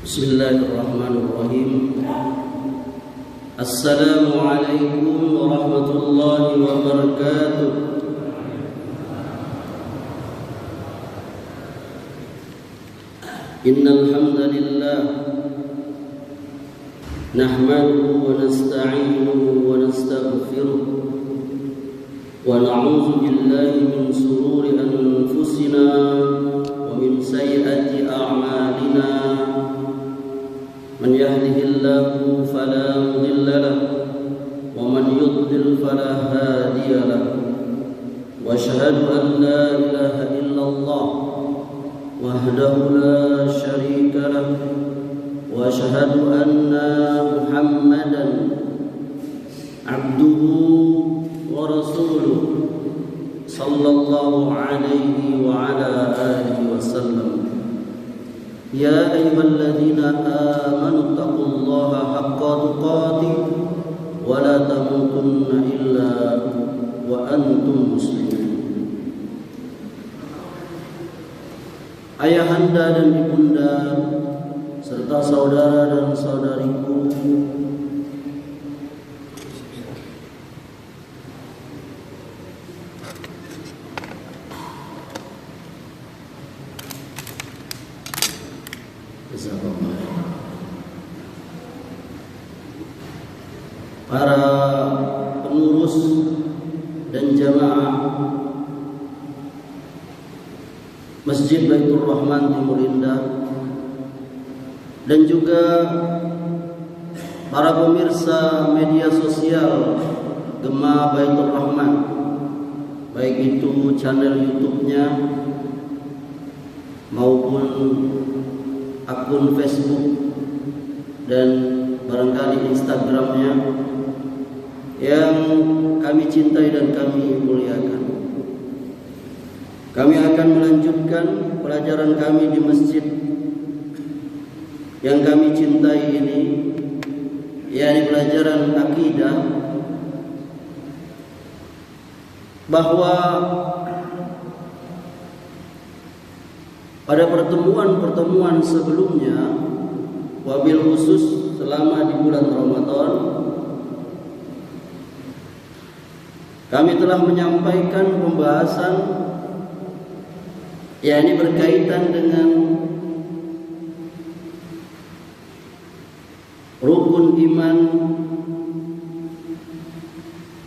Bismillahirrahmanirrahim. Assalamualaikum warahmatullahi wabarakatuh. Innal hamdalillah nahmaduhu wa nasta'inuhu wa nastaghfiruh wa na'udzu billahi min shururi anfusina wa min sayyiati a'malina. من يهده الله فلا مضل له ومن يضلل فلا هادي له واشهد ان لا اله الا الله وحده لا شريك له واشهد ان محمدا عبده ورسوله صلى الله عليه وعلى اله وسلم. يا أيها الذين آمنوا اتقوا الله حق تقاته ولا تموتن إلا وأنتم مسلمون. Ayahanda dan ibunda serta saudara dan saudariku, para pengurus dan jamaah Masjid Baitur Rahman Timur Indah, dan juga para pemirsa media sosial Gema Baitur Rahman, baik itu channel YouTube-nya maupun akun Facebook dan barangkali Instagram-nya yang kami cintai dan kami muliakan. Kami akan melanjutkan pelajaran kami di masjid yang kami cintai ini, yakni pelajaran akidah, bahwa pada pertemuan-pertemuan sebelumnya, wabil khusus selama di bulan Ramadan, kami telah menyampaikan pembahasan yakni berkaitan dengan rukun iman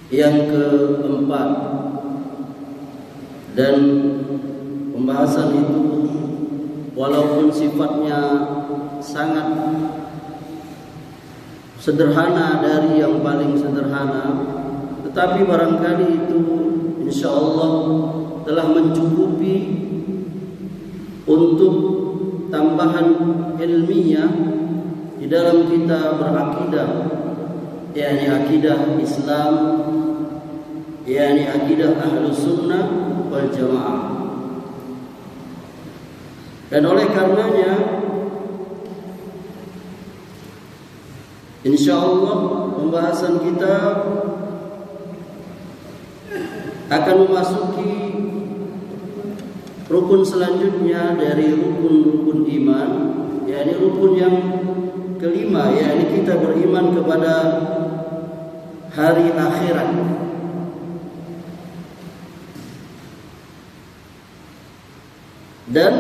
yang keempat, dan pembahasan itu walaupun sifatnya sangat sederhana dari yang paling sederhana, tetapi barangkali itu insya Allah telah mencukupi untuk tambahan ilmiah di dalam kita berakidah, yakni akidah Islam, yakni akidah Ahlus Sunnah wal Jamaah. Dan oleh karenanya insya Allah pembahasan kita akan memasuki rukun selanjutnya dari rukun-rukun iman, yakni rukun yang kelima, yakni kita beriman kepada hari akhirat. Dan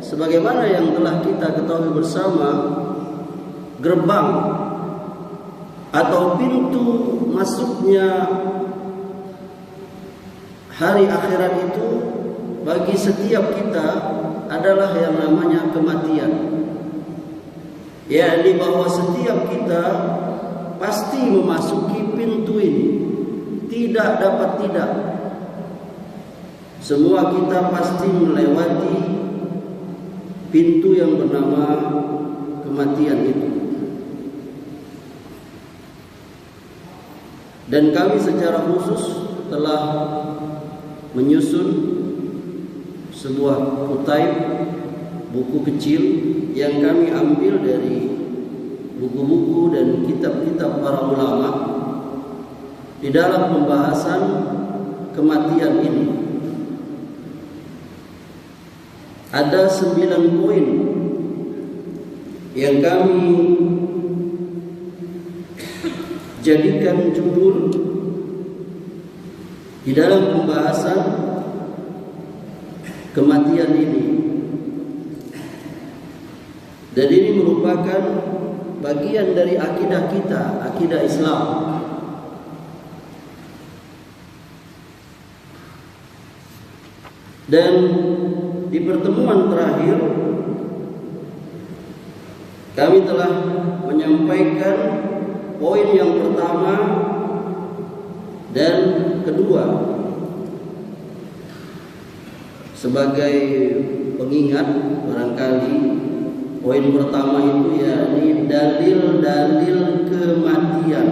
sebagaimana yang telah kita ketahui bersama, gerbang atau pintu masuknya hari akhirat itu bagi setiap kita adalah yang namanya kematian. Yakni bahwa setiap kita pasti memasuki pintu ini, tidak dapat tidak. Semua kita pasti melewati pintu yang bernama kematian itu. Dan kami secara khusus telah menyusun sebuah kutaib, buku kecil yang kami ambil dari buku-buku dan kitab-kitab para ulama di dalam pembahasan kematian ini. Ada 9 poin yang kami jadikan judul di dalam pembahasan kematian ini. Dan ini merupakan bagian dari akidah kita, akidah Islam. Dan di pertemuan terakhir kami telah menyampaikan poin yang pertama dan kedua. Sebagai pengingat, barangkali poin pertama itu yakni dalil-dalil kematian.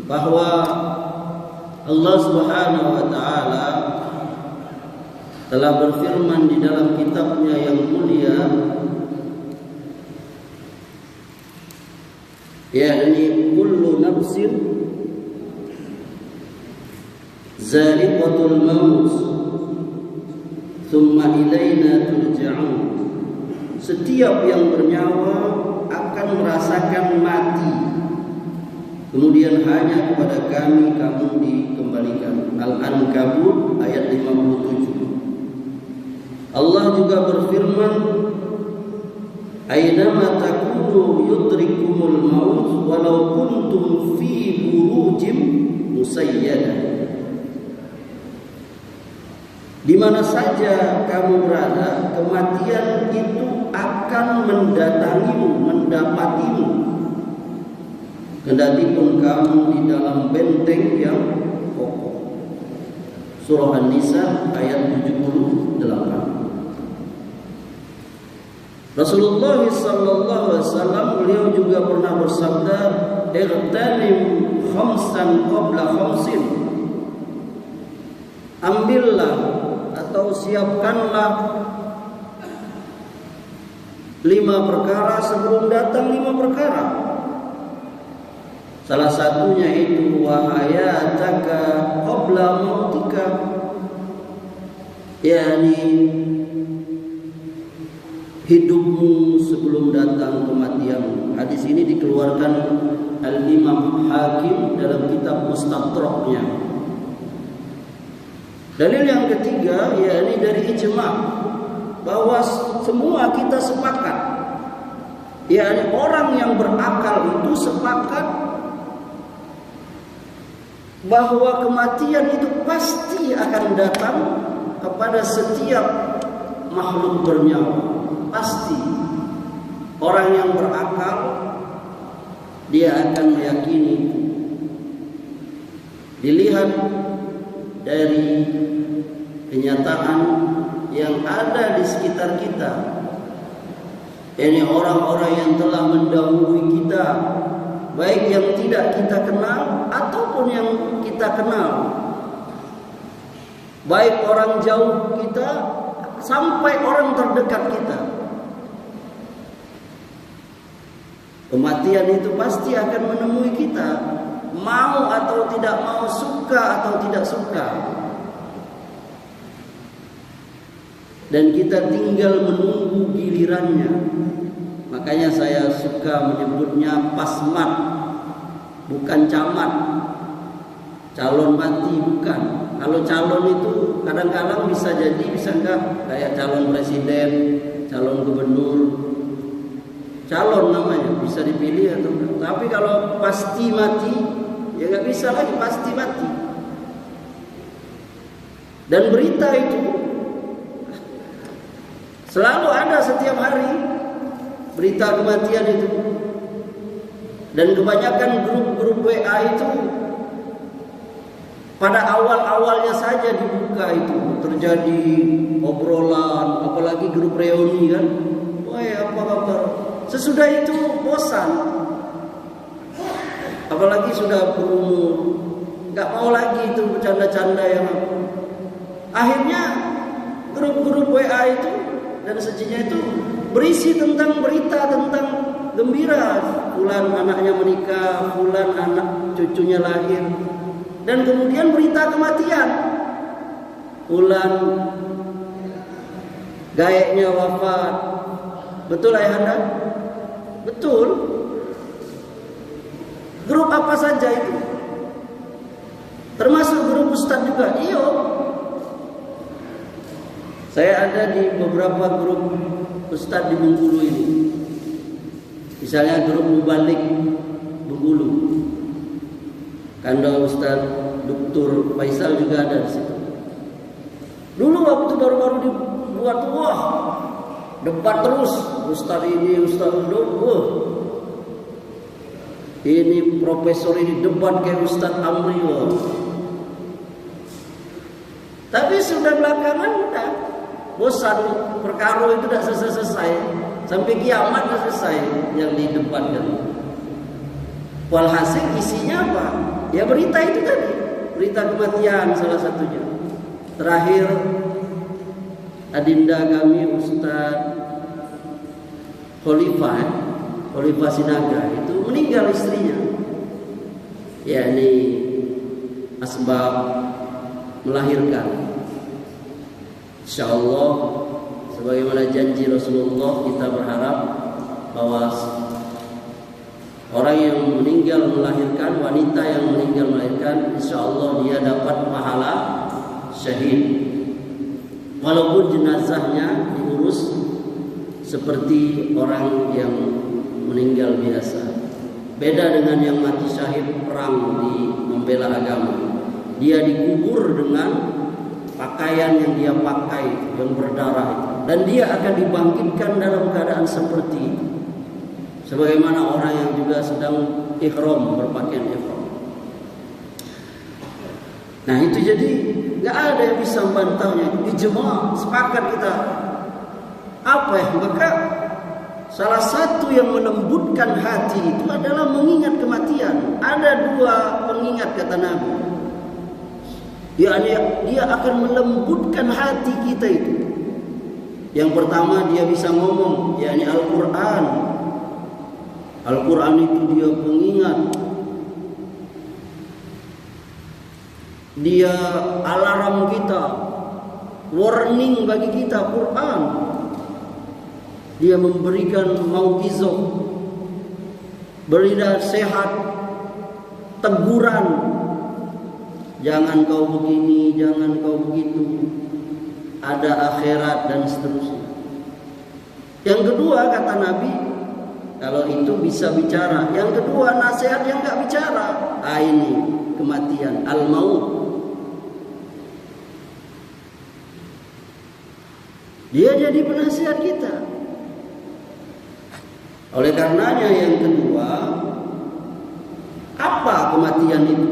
Bahwa Allah Subhanahu wa taala telah berfirman di dalam kitabnya yang mulia, yakni kullu nafsin za'iqatul maut thumma ilaina turja'un. Setiap yang bernyawa akan merasakan mati, kemudian hanya kepada kami kamu dikembalikan. Al-Ankabut ayat 57. Allah juga berfirman, Aynama takunu yudrikumul maut walau kuntum fi burujim musayyadah. Di mana saja kamu berada, kematian itu akan mendatangimu, mendapatimu, kendati pun kamu di dalam benteng yang kokoh. Surah An-Nisa ayat 78. Rasulullah sallallahu alaihi wasallam beliau juga pernah bersabda, "Ightanim khamsan qabla khamsin." Ambillah atau siapkanlah 5 perkara sebelum datang 5 perkara. Salah satunya itu wahayataka qabla mautika, yakni hidupmu sebelum datang kematianmu. Hadis ini dikeluarkan Al-Imam Hakim dalam kitab Mustadraknya. Dalil yang ketiga yakni dari ijma' bahwa semua kita sepakat, yakni orang yang berakal itu sepakat bahwa kematian itu pasti akan datang kepada setiap makhluk bernyawa. Pasti orang yang berakal dia akan meyakini. Dilihat dari kenyataan yang ada di sekitar kita, ini orang-orang yang telah mendahului kita, baik yang tidak kita kenal ataupun yang kita kenal, baik orang jauh kita sampai orang terdekat kita. Kematian itu pasti akan menemui kita, mau atau tidak mau, suka atau tidak suka. Dan kita tinggal menunggu gilirannya. Makanya saya suka menyebutnya pasmat, bukan camat. Calon mati bukan. Kalau calon itu kadang-kadang bisa jadi, bisa enggak, kayak calon presiden, calon gubernur. Calon namanya, bisa dipilih atau enggak. Tapi kalau pasti mati, ya enggak bisa lagi, pasti mati. Dan berita itu selalu ada setiap hari, berita kematian itu. Dan kebanyakan grup-grup WA itu pada awal-awalnya saja dibuka itu terjadi obrolan, apalagi grup reuni kan. Wah, apa kabar? Sesudah itu bosan, apalagi sudah berumur, nggak mau lagi itu bercanda-canda yang akhirnya grup-grup WA itu dan sejenisnya itu berisi tentang berita tentang gembira, fulan anaknya menikah, fulan anak cucunya lahir, dan kemudian berita kematian, fulan Gaeknya wafat. Betul ayahanda? Betul. Grup apa saja itu? Termasuk grup ustadz juga. Iya. Saya ada di beberapa grup ustadz di Bengkulu ini. Misalnya grup Mubalik Bengkulu. Kanda Ustadz Dr. Faisal juga ada di situ. Dulu waktu baru-baru dibuat, wah, debat terus. Ustadz ini, Ustadz itu, ini profesor ini debat kayak Ustadz Amri. Tapi sudah belakangan udah bosan, perkara itu tidak selesai. Sampai kiamat tidak selesai yang didebatkan. Walhasil isinya apa? Ya berita itu tadi, berita kematian salah satunya. Terakhir adinda kami Ustadz Khalifah Sinaga itu meninggal istrinya. Ya ini asbab melahirkan. Insyaallah sebagaimana janji Rasulullah, kita berharap bahwa orang yang meninggal melahirkan, wanita yang meninggal melahirkan, insyaallah dia dapat pahala syahid. Walaupun jenazahnya diurus seperti orang yang meninggal biasa. Beda dengan yang mati syahid perang di membela agama. Dia dikubur dengan pakaian yang dia pakai yang berdarah itu. Dan dia akan dibangkitkan dalam keadaan seperti itu. Sebagaimana orang yang juga sedang ihram, berpakaian ihram. Nah itu jadi nggak ada yang bisa membantahnya. Ijma', sepakat kita. Apa ya? Maka salah satu yang melembutkan hati itu adalah mengingat kematian. Ada dua pengingat kata Nabi. Dia akan melembutkan hati kita itu. Yang pertama dia bisa ngomong, yakni Al-Quran. Al-Quran itu dia pengingat. Dia alarm kita, warning bagi kita, Quran. Dia memberikan mau'izah, beri nasihat, teguran. Jangan kau begini, jangan kau begitu. Ada akhirat dan seterusnya. Yang kedua kata Nabi, kalau itu bisa bicara. Yang kedua nasihat yang enggak bicara. Ini kematian, al-maut. Dia jadi penasihat kita. Oleh karenanya yang kedua, apa kematian itu?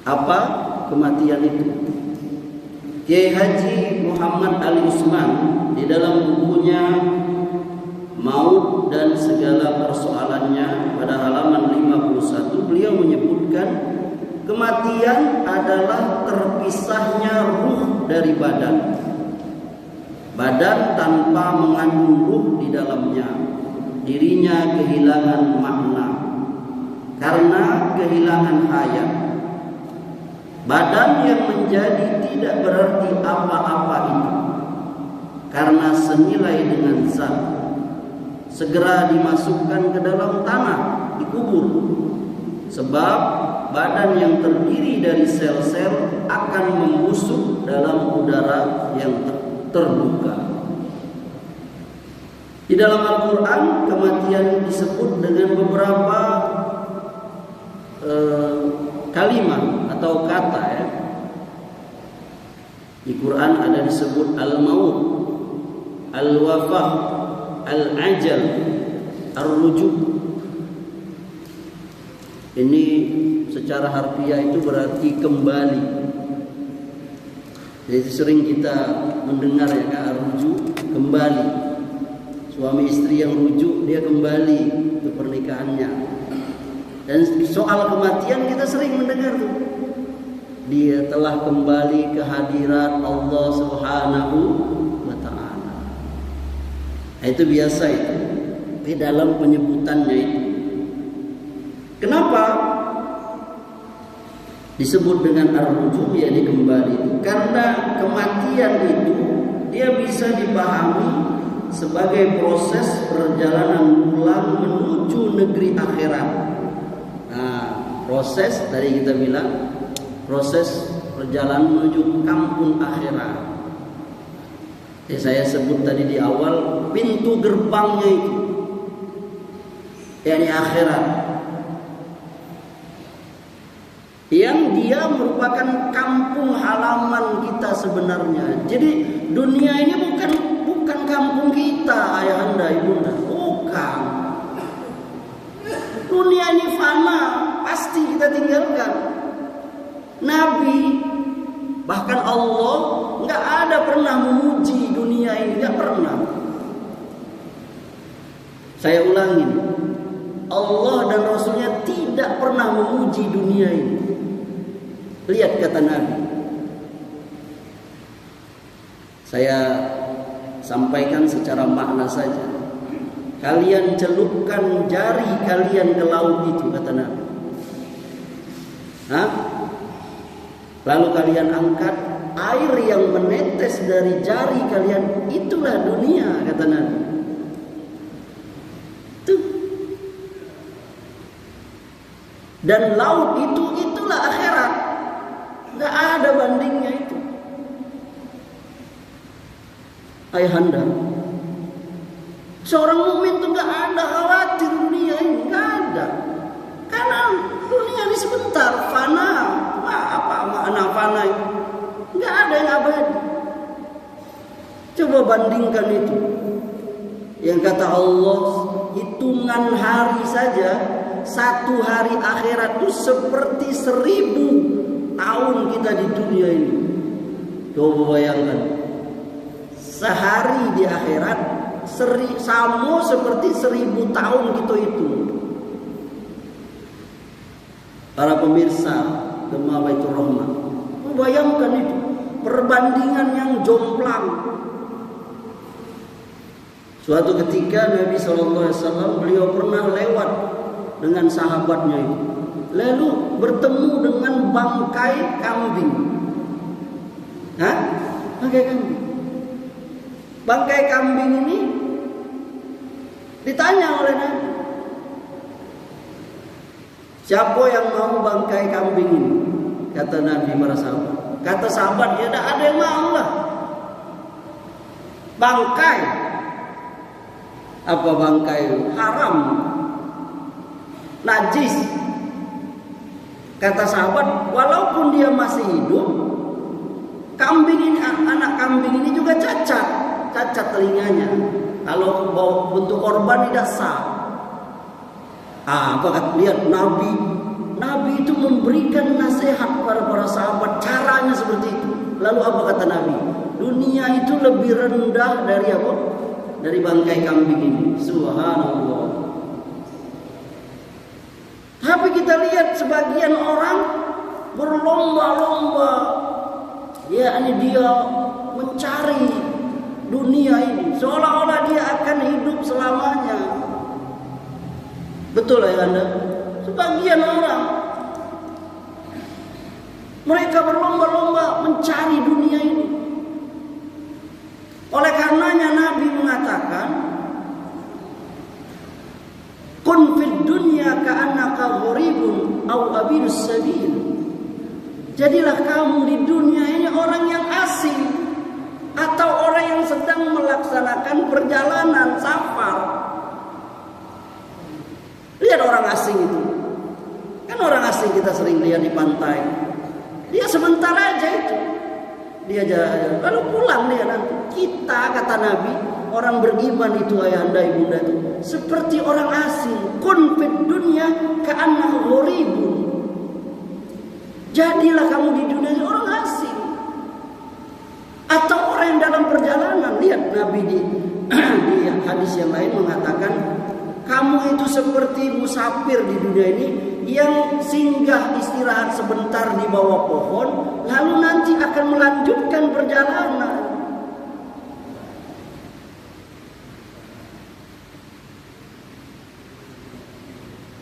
Apa kematian itu? Kiai Haji Muhammad Ali Usman di dalam bukunya Maut dan Segala Persoalannya pada halaman 51 beliau menyebutkan kematian adalah terpisahnya ruh dari badan. Badan tanpa mengandung ruh di dalamnya, dirinya kehilangan makna karena kehilangan hayat. Badan yang menjadi tidak berarti apa-apa itu karena senilai dengan zat. Segera dimasukkan ke dalam tanah, dikubur. Sebab badan yang terdiri dari sel-sel akan membusuk dalam udara yang terbuka. Di dalam Al-Quran kematian disebut dengan beberapa kalimat atau kata ya. Di Quran ada disebut al-maut, al-wafah, al-ajal, ar-rujuk. Ini secara harfiah itu berarti kembali. Jadi sering kita mendengar ya kan, ar-rujuk, kembali. Suami istri yang rujuk dia kembali ke pernikahannya. Dan soal kematian kita sering mendengar tuh. Dia telah kembali ke hadirat Allah Subhanahu wa ta'ala. Nah, itu biasa itu. Di dalam penyebutannya itu. Kenapa? Disebut dengan ar-ruju, yakni kembali. Karena kematian itu dia bisa dipahami sebagai proses perjalanan pulang menuju negeri akhirat. Nah, proses tadi kita bilang proses perjalanan menuju kampung akhirat. Saya sebut tadi di awal pintu gerbangnya itu, yakni akhirat, yang dia merupakan kampung halaman kita sebenarnya. Jadi dunia ini bukan kampung kita, ayahanda, ibunda, bukan. Dunia ini fana, pasti kita tinggalkan. Nabi, bahkan Allah nggak ada pernah memuji dunia ini, nggak pernah. Saya ulangi, Allah dan Rasulnya tidak pernah memuji dunia ini. Lihat kata Nabi. Saya sampaikan secara makna saja. Kalian celupkan jari kalian ke laut itu, kata Nabi. Hah? Lalu kalian angkat air yang menetes dari jari kalian, itulah dunia, kata Nabi. Tuh. Dan laut itulah akhirat. Gak ada bandingnya itu. Ayahanda, seorang mukmin tuh gak ada khawatir dunia ini, gak ada. Karena dunia ini sebentar, fana. Apa makna fana itu? Gak ada yang abadi. Coba bandingkan itu. Yang kata Allah, hitungan hari saja, satu hari akhirat itu seperti 1000 tahun kita di dunia ini. Coba bayangkan, sehari di akhirat sama seperti 1000 tahun kita itu. Para pemirsa Gemah Baitur Rahmah, bayangkan itu perbandingan yang jomplang. Suatu ketika Nabi SAW beliau pernah lewat dengan sahabatnya itu, lalu bertemu dengan bangkai kambing. Hah? Bangkai kambing. Bangkai kambing ini ditanya oleh Nabi, siapa yang mau bangkai kambing ini? Kata Nabi para sahabat. Kata sahabat, ya tidak ada yang mau lah. Bangkai. Apa bangkai? Haram. Najis. Kata sahabat, walaupun dia masih hidup, kambing ini, anak kambing ini juga cacat telinganya. Kalau bawa bentuk korban tidak sah. Apa kata, lihat Nabi itu memberikan nasihat kepada para sahabat, caranya seperti itu. Lalu apa kata Nabi? Dunia itu lebih rendah dari apa? Dari bangkai kambing ini. Subhanallah. Tapi kita lihat sebagian orang berlomba-lomba, yakni dia mencari dunia ini seolah-olah dia akan hidup selamanya. Betul ya Anda? Sebagian orang mereka berlomba-lomba mencari dunia ini. Oleh karenanya Nabi mengatakan, kun fid dunya ka'annaka gharibun aw abirus sabil. Jadilah kamu di dunia ini orang yang asing atau orang yang sedang melaksanakan perjalanan safar. Lihat orang asing itu. Kan orang asing kita sering lihat di pantai. Dia sebentar aja itu. Dia jalan, lalu pulang dia nanti. Kita, kata Nabi, orang beriman itu ayahanda ibunda itu seperti orang asing. Kun fid dunya ka'annaka gharibun. Jadilah kamu di dunia ini orang asing atau orang yang dalam perjalanan. Lihat Nabi di hadis yang lain mengatakan, kamu itu seperti musafir di dunia ini yang singgah istirahat sebentar di bawah pohon, lalu nanti akan melanjutkan perjalanan.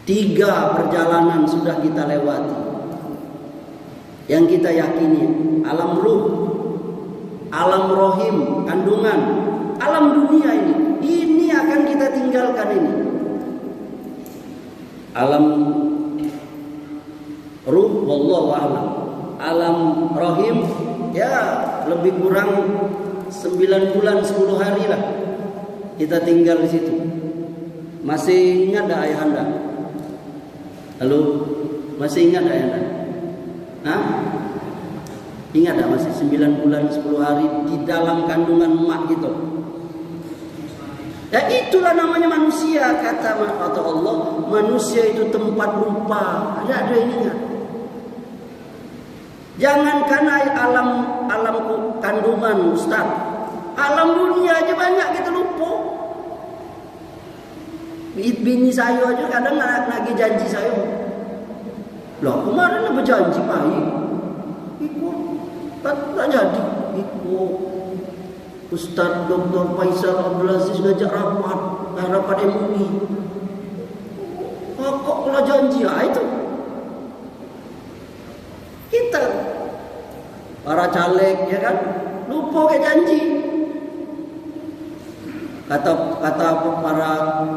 Tiga perjalanan sudah kita lewati. yang kita yakini, alam ruh, alam rohim, kandungan, alam dunia ini akan kita tinggalkan ini. Alam ruh, wallahu a'lam. Alam rohim, ya lebih kurang 9 bulan 10 hari lah kita tinggal di situ. Masih ingat tak ayah anda? Halo, masih ingat tak ayah anda? Hah? Ingat tak masih 9 bulan 10 hari di dalam kandungan emak gitu? Ya itulah namanya manusia, kata Allah. Manusia itu tempat lupa. Ada yang ingat? Jangankan alam kandungan, Ustaz. Alam dunia aja banyak kita lupa. Bini saya aja kadang lagi janji saya. Loh kemarin apa janji baik? Ikut tak jadi. Ikut Ustaz Dr. Faisal Abdul Aziz ngajak rapat MUI. Kok kalau janji itu? Kita para caleg ya kan lupa ke janji. Kata para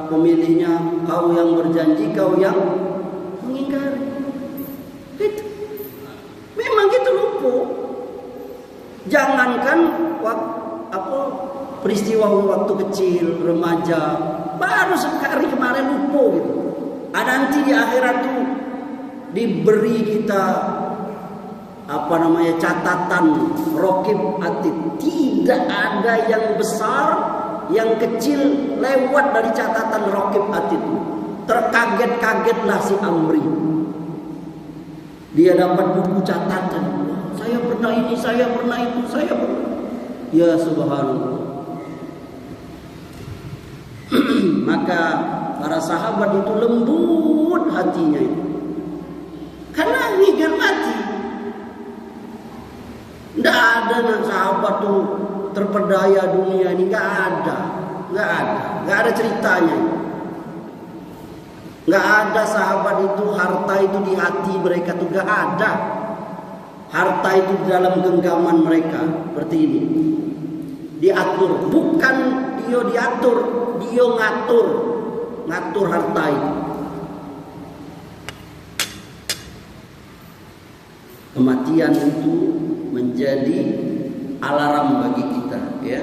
pemilihnya, kau yang berjanji, kau yang mengingkari. Itu memang gitu lupa. Jangankan peristiwa waktu kecil, remaja, baru sekali kemarin lupa gitu. Nanti di akhirat tuh diberi kita catatan raqib atid. Tidak ada yang besar, yang kecil lewat dari catatan raqib atid. Terkaget-kagetlah si Amri. Dia dapat buku catatan. Saya pernah ini, saya pernah itu, saya pernah. Ya subhanallah. Maka para sahabat itu lembut hatinya itu. Karena mikir mati. Tidak ada sahabat tuh terpedaya dunia ini, nggak ada ceritanya. Nggak ada sahabat itu harta itu di hati mereka tuh nggak ada. Harta itu di dalam genggaman mereka seperti ini. Diatur, bukan dia diatur, dia ngatur harta itu. Kematian itu menjadi alarm bagi kita, ya.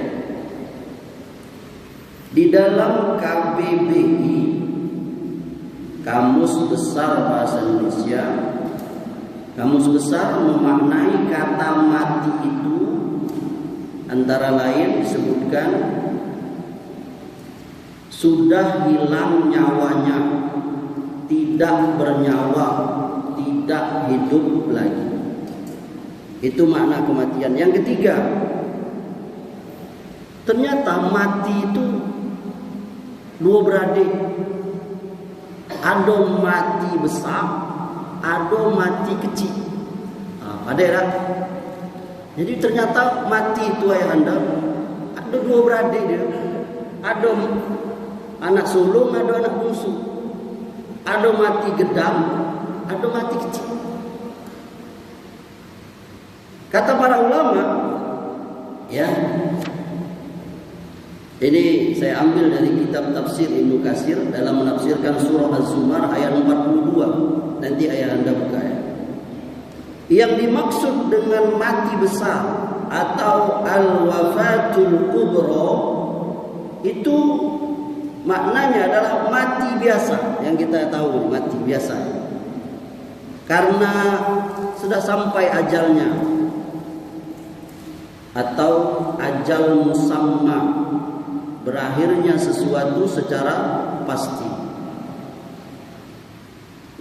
Di dalam KBBI, Kamus Besar Bahasa Indonesia, Kamus Besar memaknai kata mati itu antara lain disebutkan sudah hilang nyawanya, tidak bernyawa, tidak hidup lagi. Itu makna kematian. Yang ketiga, ternyata mati itu dua beradik. Ada mati besar, ada mati kecil. Ada. Jadi ternyata mati itu ayah anda ada dua beradik dia. Ada anak sulung, ada anak bungsu. Ada mati gedam, ada mati kecil. Kata para ulama, ya, ini saya ambil dari kitab tafsir Ibnu Katsir dalam menafsirkan surah Az-Zumar ayat 42. Nanti ayat anda buka ya. Yang dimaksud dengan mati besar atau al-wafatul kubra itu maknanya adalah mati biasa, yang kita tahu mati biasa. Karena sudah sampai ajalnya, atau ajal musamma, berakhirnya sesuatu secara pasti.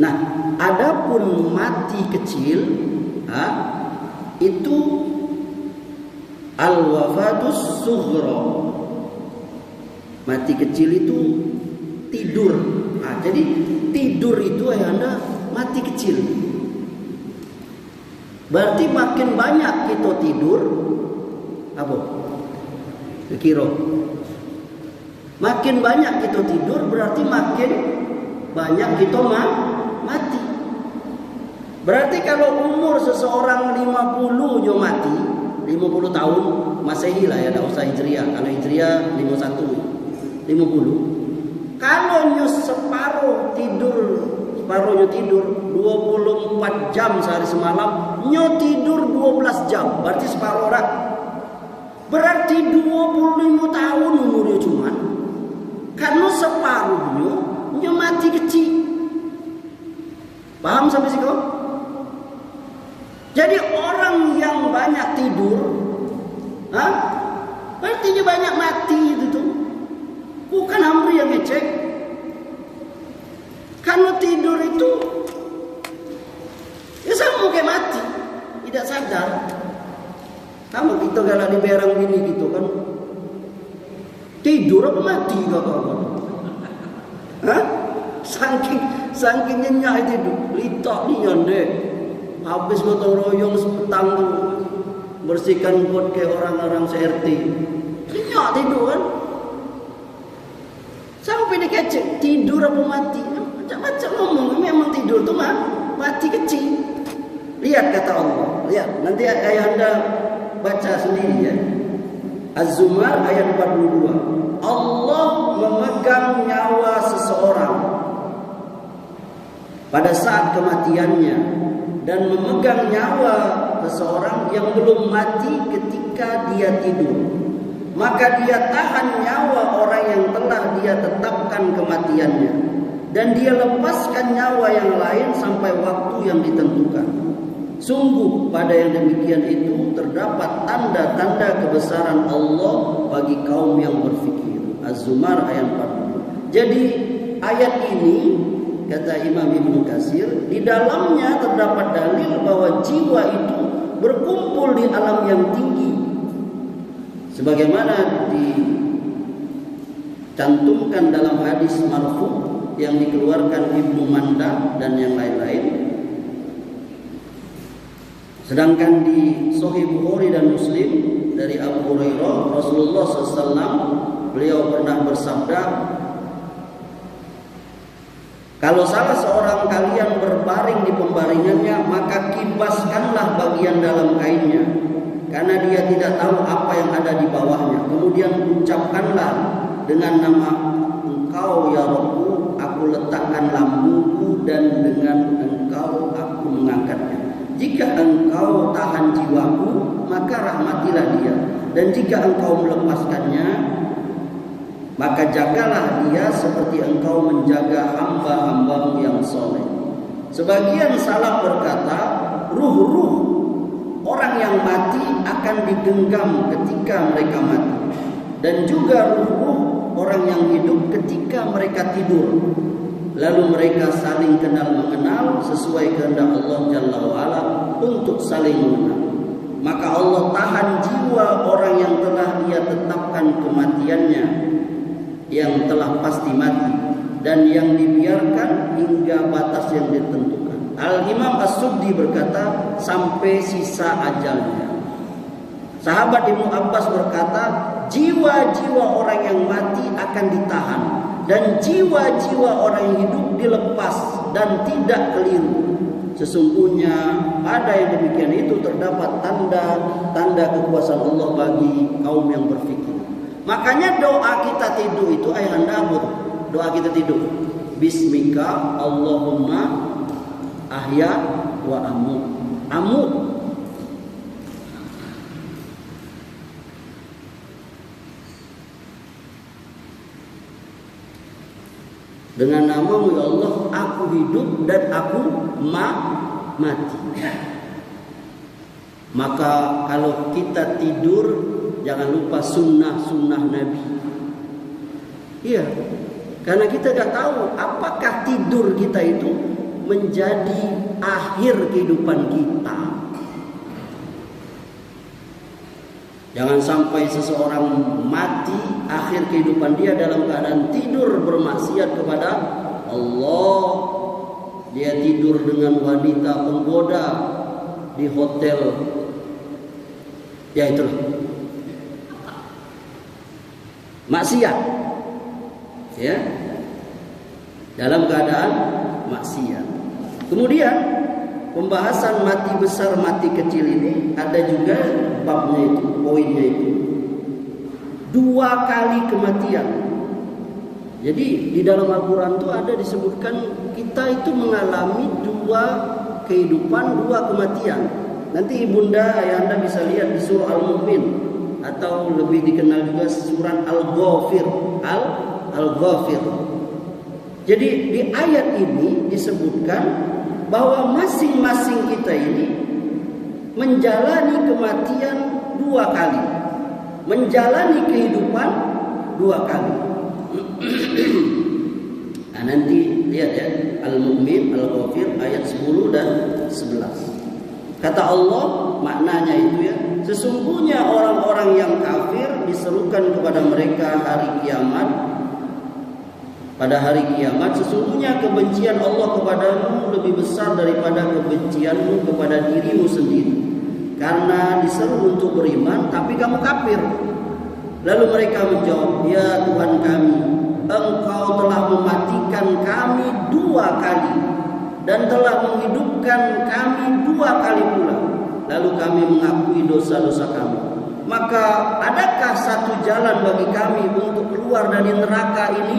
Nah, adapun mati kecil, itu al-wafatus sughra. Mati kecil itu tidur. Jadi tidur itu anda mati kecil. Berarti makin banyak kita tidur, apa? Kira. Makin banyak kita tidur berarti makin banyak kita mati. Berarti kalau umur seseorang 50 nyo mati, 50 tahun Masehi lah ya, enggak usah Hijriah. Kalau Hijriah 51, 50. Kalau nyo separuh nyo tidur 24 jam sehari semalam, nyo tidur 12 jam, berarti separuh orang. Berarti 25 tahun umurnya cuman. Karena separuhnya nyo mati kecil. Paham sampai sih kau? Jadi orang yang banyak tidur, berarti dia banyak mati itu tuh. Bukan Amri yang ngecek. Karena tidur itu ya sama kayak mati, tidak sadar. Kamu kita galak di berang gini gitu kan, tidur apa mati kawan? Saking nyenyak itu litak ni nyonde. Habis gotong royong sepetang tu bersihkan pot ke orang-orang CRT. Nyenyak tidur kan? Sampai dikecek tidur apa mati? Macam-macam ngomong, memang tidur tu mati kecil. Lihat kata Allah. Lihat, nanti ayah anda baca sendiri ya. Az-Zumar ayat 42. Allah memegang nyawa seseorang pada saat kematiannya dan memegang nyawa seseorang yang belum mati ketika dia tidur. Maka dia tahan nyawa orang yang telah dia tetapkan kematiannya, dan dia lepaskan nyawa yang lain sampai waktu yang ditentukan. Sungguh pada yang demikian itu terdapat tanda-tanda kebesaran Allah bagi kaum yang berfikir. Az-Zumar ayat 40. Jadi ayat ini, kata Imam Ibnu Katsir, di dalamnya terdapat dalil bahwa jiwa itu berkumpul di alam yang tinggi, sebagaimana dicantumkan dalam hadis marfu yang dikeluarkan Ibnu Manda dan yang lain-lain. Sedangkan di Sahih Bukhari dan Muslim dari Abu Hurairah, Rasulullah SAW beliau pernah bersabda, kalau salah seorang kalian berbaring di pembaringannya, maka kibaskanlah bagian dalam kainnya, karena dia tidak tahu apa yang ada di bawahnya. Kemudian ucapkanlah dengan nama Engkau ya Rabbu, aku letakkan lambungku, dan dengan Engkau aku mengangkatnya. Jika Engkau tahan jiwaku, maka rahmatilah dia, dan jika Engkau melepaskannya, maka jagalah dia seperti Engkau menjaga hamba-hambamu yang soleh. Sebagian salaf berkata, ruh-ruh orang yang mati akan digenggam ketika mereka mati, dan juga ruh-ruh orang yang hidup ketika mereka tidur. Lalu mereka saling kenal mengenal sesuai kehendak Allah Jalla wa'ala untuk saling mengenal. Maka Allah tahan jiwa orang yang telah dia tetapkan kematiannya, yang telah pasti mati, dan yang dibiarkan hingga batas yang ditentukan. Al-Imam As-Suddi berkata, sampai sisa ajalnya. Sahabat Ibnu Abbas berkata, jiwa-jiwa orang yang mati akan ditahan, dan jiwa-jiwa orang yang hidup dilepas dan tidak keliru. Sesungguhnya pada yang demikian itu terdapat tanda-tanda kekuasaan Allah bagi kaum yang berfikir. Makanya doa kita tidur itu ayahanda apa? Doa kita tidur, Bismika Allahumma ahya wa amut. Amut dengan namamu ya Allah, aku hidup dan aku mati. Maka kalau kita tidur, jangan lupa sunnah Nabi. Iya, karena kita tidak tahu apakah tidur kita itu menjadi akhir kehidupan kita. Jangan sampai seseorang mati, akhir kehidupan dia dalam keadaan tidur bermaksiat kepada Allah. Dia tidur dengan wanita penggoda di hotel. Ya itulah maksiat. Ya. Dalam keadaan maksiat. Kemudian pembahasan mati besar mati kecil ini ada juga babnya itu, poinnya itu. 2 kali kematian. Jadi di dalam Al-Quran itu ada disebutkan kita itu mengalami 2 kehidupan, 2 kematian. Nanti ibunda ayahanda bisa lihat di surah Al-Mu'min atau lebih dikenal juga surat Al-Ghafir. Al-Ghafir. Jadi di ayat ini disebutkan bahwa masing-masing kita ini menjalani kematian 2 kali, menjalani kehidupan 2 kali. Nah, nanti lihat ya, Al-Mu'min, Al-Ghafir ayat 10 dan 11. Kata Allah, maknanya itu ya, sesungguhnya orang-orang yang kafir diserukan kepada mereka hari kiamat. Pada hari kiamat, sesungguhnya kebencian Allah kepadamu lebih besar daripada kebencianmu kepada dirimu sendiri. Karena diseru untuk beriman, tapi kamu kafir. Lalu mereka menjawab, ya Tuhan kami, Engkau telah mematikan kami 2 kali dan telah menghidupkan kami 2 kali pula. Lalu kami mengakui dosa-dosa kami. Maka adakah satu jalan bagi kami untuk keluar dari neraka ini?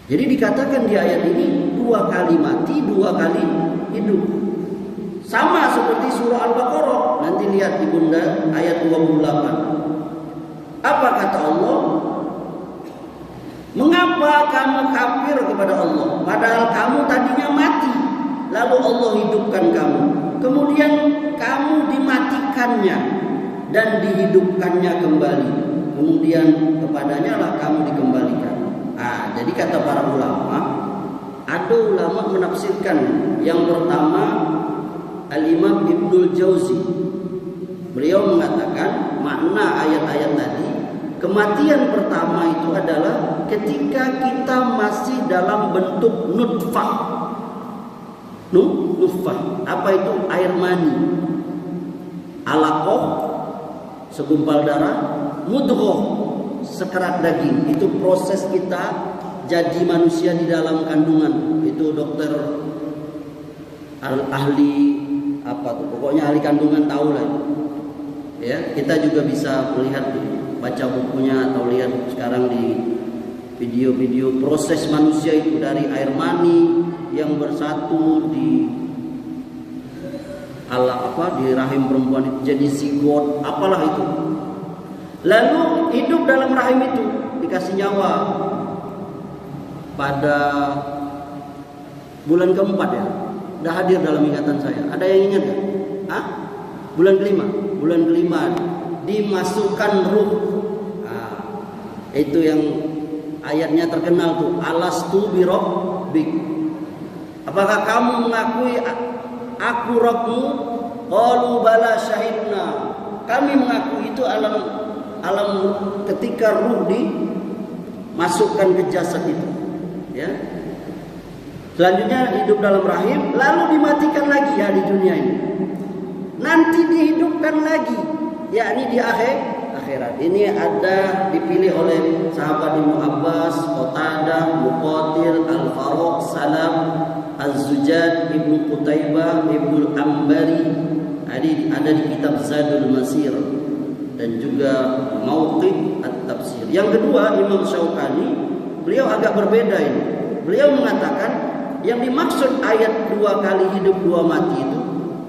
Jadi dikatakan di ayat ini 2 kali mati, 2 kali hidup. Sama seperti surah Al-Baqarah. Nanti lihat di bunda ayat 28. Apa kata Allah? Mengapa kamu kafir kepada Allah? Padahal kamu tadinya mati. Lalu Allah hidupkan kamu. Kemudian kamu dimatikannya dan dihidupkannya kembali. Kemudian kepadanya lah kamu dikembalikan. Jadi kata para ulama, ada ulama menafsirkan. Yang pertama Al-Imam Ibnul Jauzi. Beliau mengatakan makna ayat-ayat tadi, kematian pertama itu adalah ketika kita masih dalam bentuk nutfah. Nutfah, apa itu? Air mani. Alaqah, segumpal darah. Mudghah, sekerat daging. Itu proses kita jadi manusia di dalam kandungan. Itu dokter ahli apa tuh, pokoknya ahli kandungan tahu lah. Ya, kita juga bisa melihat, baca bukunya atau lihat sekarang di video-video proses manusia itu dari air mani yang bersatu di di rahim perempuan itu jadi zigot, apalah itu. Lalu hidup dalam rahim itu, dikasih nyawa pada bulan keempat ya. Udah hadir dalam ingatan saya. Ada yang ingat gak? Bulan kelima dimasukkan ruh. Itu yang ayatnya terkenal tuh, alastu bi rabbik. Apakah kamu mengakui aku Rabbmu? Qalu bala syahidna. Kami mengakui. Itu alam ketika ruh dimasukkan ke jasad itu, ya. Selanjutnya hidup dalam rahim, lalu dimatikan lagi ya di dunia ini. Nanti dihidupkan lagi, yakni di akhirat. Ini ada dipilih oleh sahabat Ibnu Abbas, Qatadah, Muqatil, Al-Faruq, Salam, Az-Zujad, Ibnu Qutaibah, Ibnu Ambari. Ada di kitab Zadul Masir dan juga Mauqif At-Tafsir. Yang kedua, Imam Syaukani, beliau agak berbeda ini. Beliau mengatakan yang dimaksud ayat 2 kali hidup 2 mati itu,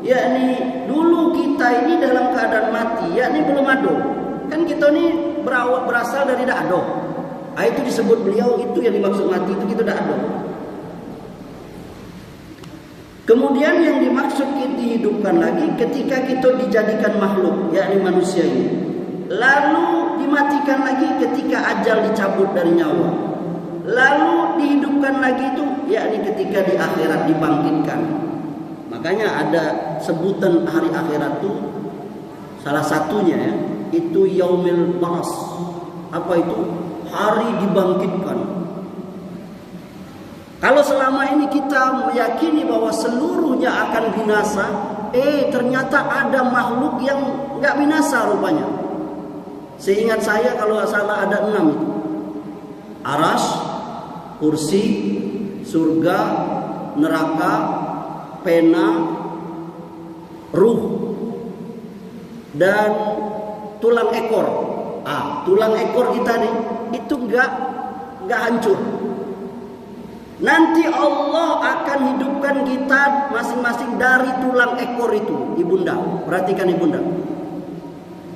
yakni dulu kita ini dalam keadaan mati, yakni belum ado. Kan kita ini berasal dari dak ado. Itu disebut beliau, itu yang dimaksud mati itu kita dak ado. Kemudian yang dimaksud kita dihidupkan lagi ketika kita dijadikan makhluk, yakni manusia ini. Lalu dimatikan lagi ketika ajal dicabut dari nyawa. Lalu dihidupkan lagi itu, yakni ketika di akhirat dibangkitkan. Makanya ada sebutan hari akhirat itu, salah satunya ya, itu Yaumil Ba'ats. Apa itu? Hari dibangkitkan. Kalau selama ini kita meyakini bahwa seluruhnya akan binasa, ternyata ada makhluk yang enggak binasa rupanya. Seingat saya kalau nggak salah ada 6 itu. Aras, kursi, surga, neraka, pena, ruh, dan tulang ekor. Tulang ekor kita nih itu enggak hancur. Nanti Allah akan hidupkan kita masing-masing dari tulang ekor itu, ibunda. Perhatikan ibunda.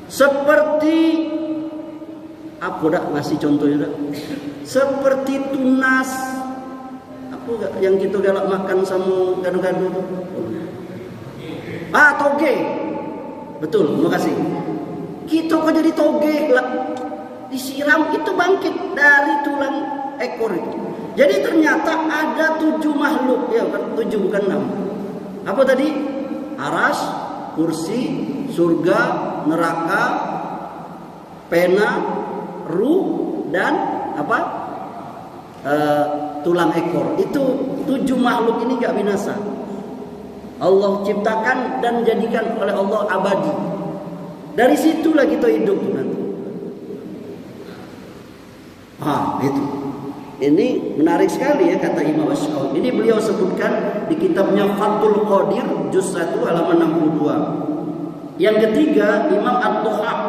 Seperti apa dah ngasih contohnya dah? Seperti tunas apa yang kita galak makan sama gado-gado itu. Toge. Betul, terima kasih. Kita kok jadi toge lah. Disiram itu bangkit dari tulang ekor itu. Jadi ternyata ada 7 makhluk, ya 7 bukan 6. Apa tadi? Aras, kursi, surga, neraka, pena, ruh, dan apa? Tulang ekor. Itu 7 makhluk ini gak binasa. Allah ciptakan dan jadikan oleh Allah abadi. Dari situlah kita hidup nanti. Itu. Ini menarik sekali ya kata Imam Ash-Sha'awi. Ini beliau sebutkan di kitabnya Fathul Qadir juz 1 halaman 62. Yang ketiga, Imam At-Tuhaq.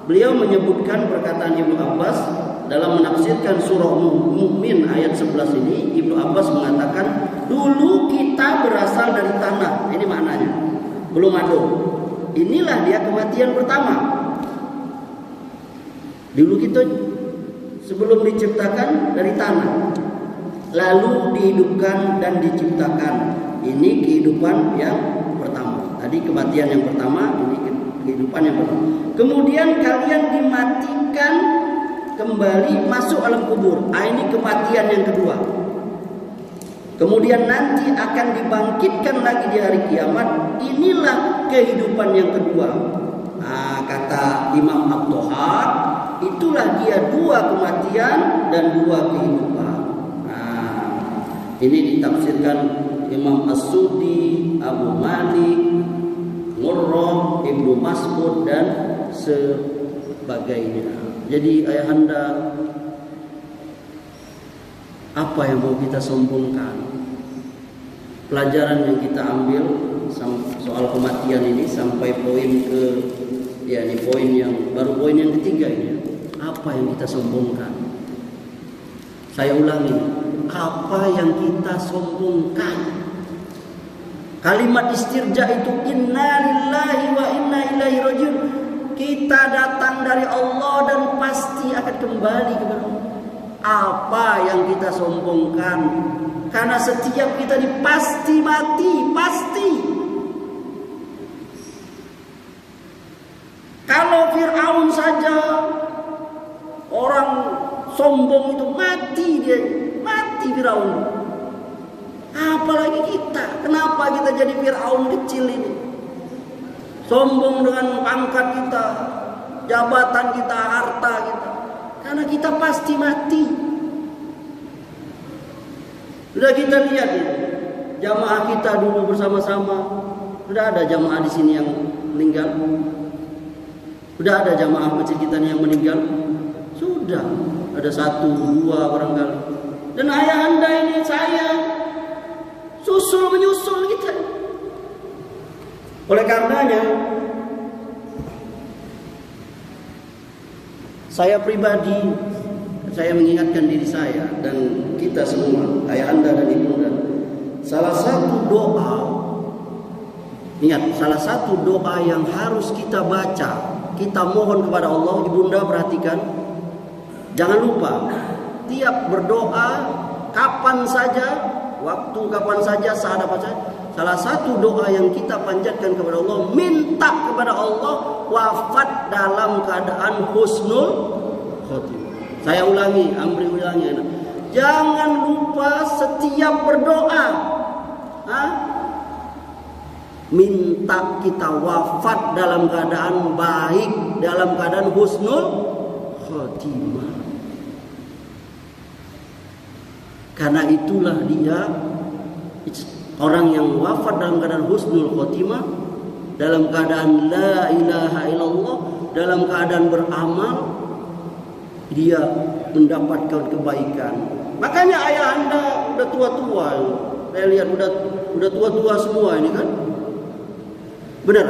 Beliau menyebutkan perkataan Ibnu Abbas dalam menafsirkan surah Mu'min ayat 11 ini. Ibnu Abbas mengatakan, dulu kita berasal dari tanah. Ini maknanya. Belum ada. Inilah dia kematian pertama. Dulu kita sebelum diciptakan dari tanah, lalu dihidupkan dan diciptakan. Ini kehidupan yang pertama. Tadi kematian yang pertama, ini kehidupan yang pertama. Kemudian kalian dimatikan kembali masuk alam kubur. Ini kematian yang kedua. Kemudian nanti akan dibangkitkan lagi di hari kiamat. Inilah kehidupan yang kedua. Kata Imam At-Tuhaq, itulah dia 2 kematian dan 2 kehidupan. Ini ditafsirkan Imam As-Sudi, Abu Malik, Murrah, Ibnu Mas'ud dan sebagainya. Jadi ayahanda, apa yang mau kita sombongkan? Pelajaran yang kita ambil soal kematian ini sampai poin poin yang baru, poin yang ketiga ini. Apa yang kita sombongkan? Saya ulangi, apa yang kita sombongkan? Kalimat istirja itu inna lillahi wa inna ilaihi rajiun. Kita datang dari Allah dan pasti akan kembali kepada Allah. Apa yang kita sombongkan? Karena setiap kita ini pasti mati, pasti. Kalau Fir'aun saja orang sombong itu mati dia, mati Fir'aun. Apalagi kita, kenapa kita jadi Fir'aun kecil ini? Sombong dengan pangkat kita, jabatan kita, harta kita. Karena kita pasti mati. Sudah kita lihat ya, jamaah kita dulu bersama-sama. Sudah ada jamaah di sini yang meninggal. Sudah ada jamaah masjid kita yang meninggal. Sudah ada 1, 2 barangkali. Dan ayahanda ini saya susul menyusul kita. Oleh karenanya saya pribadi, saya mengingatkan diri saya dan kita semua, ayahanda dan ibunda, salah satu doa, ingat, salah satu doa yang harus kita baca, kita mohon kepada Allah, ibunda perhatikan, jangan lupa, tiap berdoa, kapan saja, waktu kapan saja, saat apa saja, salah satu doa yang kita panjatkan kepada Allah, minta kepada Allah wafat dalam keadaan husnul khotimah. Saya ulangi, Amri ulangi. Jangan lupa setiap berdoa, minta kita wafat dalam keadaan baik, dalam keadaan husnul khotimah. Karena itulah dia orang yang wafat dalam keadaan husnul khotimah, dalam keadaan la ilaha illallah, dalam keadaan beramal, dia mendapatkan kebaikan. Makanya ayahanda udah tua-tua, Saya lihat udah tua-tua semua ini kan. Benar?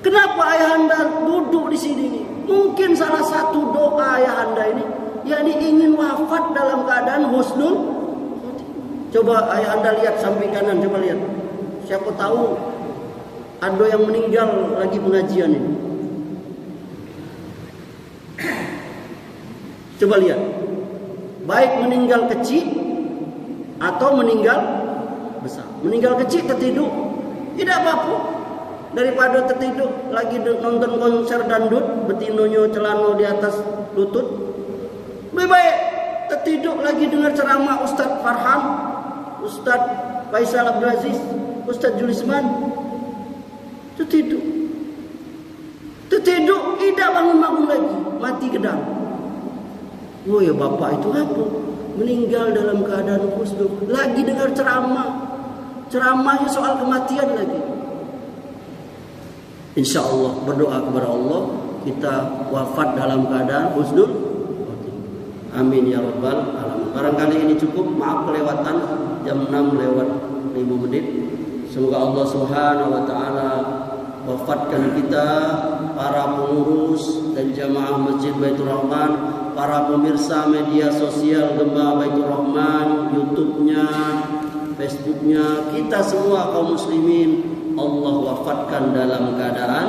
Kenapa ayahanda duduk di sini? Mungkin salah satu doa ayahanda ini, yakni ingin wafat dalam keadaan husnul. Coba ayahanda lihat samping kanan, coba lihat. Siapa tahu ada yang meninggal lagi pengajian ini. Coba lihat. Baik meninggal kecil atau meninggal besar. Meninggal kecil tertidur, tidak apa-apa. Daripada tertidur lagi nonton konser dangdut, betinonyo celana di atas lutut. Lebih baik tertidur lagi dengar ceramah Ustadz Farhan, Ustadz Faisal Abdul Aziz, Ustadz Julisman. Tertidur, tidak bangun-bangun lagi, mati gedang. Oh ya bapak itu apa? Meninggal dalam keadaan husnul. Lagi dengar ceramahnya soal kematian lagi. Insya Allah berdoa kepada Allah kita wafat dalam keadaan husnul. Amin ya rabbal alamin. Barangkali ini cukup. Maaf kelewatan jam 6 lewat 5 menit. Semoga Allah Subhanahu wa taala wafatkan kita, para pengurus dan jamaah Masjid Baitur Rahman, para pemirsa media sosial Gema Baitur Rahman, YouTube-nya, Facebook-nya, kita semua kaum muslimin Allah wafatkan dalam keadaan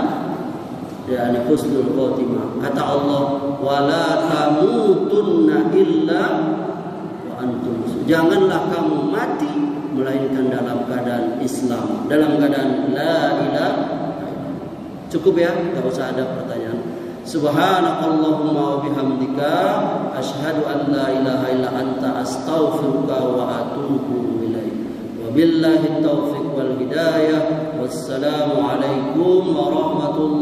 dan husnul khotimah. Kata Allah, wala tamutunna illa wa antum. Janganlah kamu mati melainkan dalam keadaan Islam, dalam keadaan la ilaha. Cukup ya, enggak usah ada pertanyaan. Subhanakallahumma wa bihamdika asyhadu an la ilaha illa anta astaghfiruka wa atubu ilaik. Wabillahi taufiq wal hidayah. Wassalamu alaikum warahmatullahi